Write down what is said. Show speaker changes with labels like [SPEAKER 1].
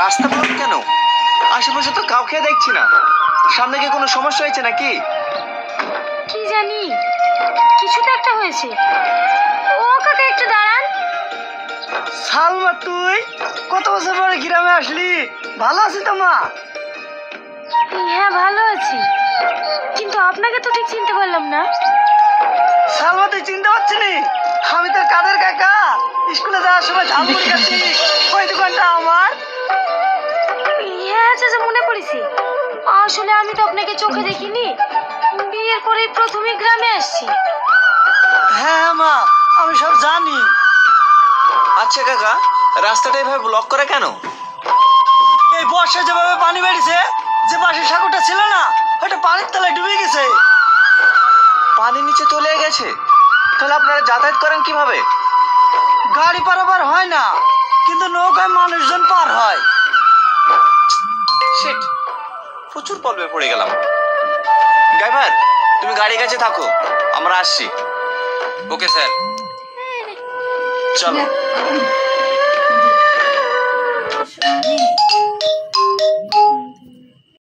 [SPEAKER 1] রাস্তা ব্লক কেন? আশেপাশে তো কাউকে দেখছি না। সামনে কি কোনো সমস্যা হয়েছে নাকি?
[SPEAKER 2] কি জানি, কিছু তো একটা হয়েছে। ও কাকা একটু দাঁড়ান।
[SPEAKER 3] সালমা, তুই কত বছর পরে গ্রামে আসলি? ভালো আছি তো মা?
[SPEAKER 2] হ্যাঁ ভালো আছি, কিন্তু আপনাকে তো ঠিক চিনতে পারলাম না।
[SPEAKER 3] সালমা, তুই চিনতে পারছিস নি? আমি তোর কাদের কাকা। স্কুলে যাওয়ার সময় ঝালমুড়ি খাচ্ছি, ওই দোকানটা আমার।
[SPEAKER 2] হ্যাঁ চাচা, মনে পড়েছে। আসলে আমি তো আপনাকে চোখে দেখিনি, বিয়ের পরেই প্রথমে গ্রামে আসছি।
[SPEAKER 3] হ্যাঁ মা, আমি সব জানি।
[SPEAKER 1] আচ্ছা কাকা, রাস্তাটা এভাবে ব্লক করে কেন?
[SPEAKER 3] এই বর্ষায় যেভাবে পানি বেড়েছে, যে পাশের সাগরটা ছিল না, ওটা পানির তলায় ডুবে গেছে।
[SPEAKER 1] পানি নিচে চলে গেছে? তাহলে আপনারা যাতায়াত করেন কিভাবে?
[SPEAKER 3] গাড়ি পারাপার হয় না, কিন্তু নৌকায় মানুষজন পার হয়।
[SPEAKER 1] শিট, প্রচুর পল্পে পড়ে গেলাম। ড্রাইভার, তুমি গাড়ির কাছে থাকো, আমরা আসছি। ওকে স্যার, চলো।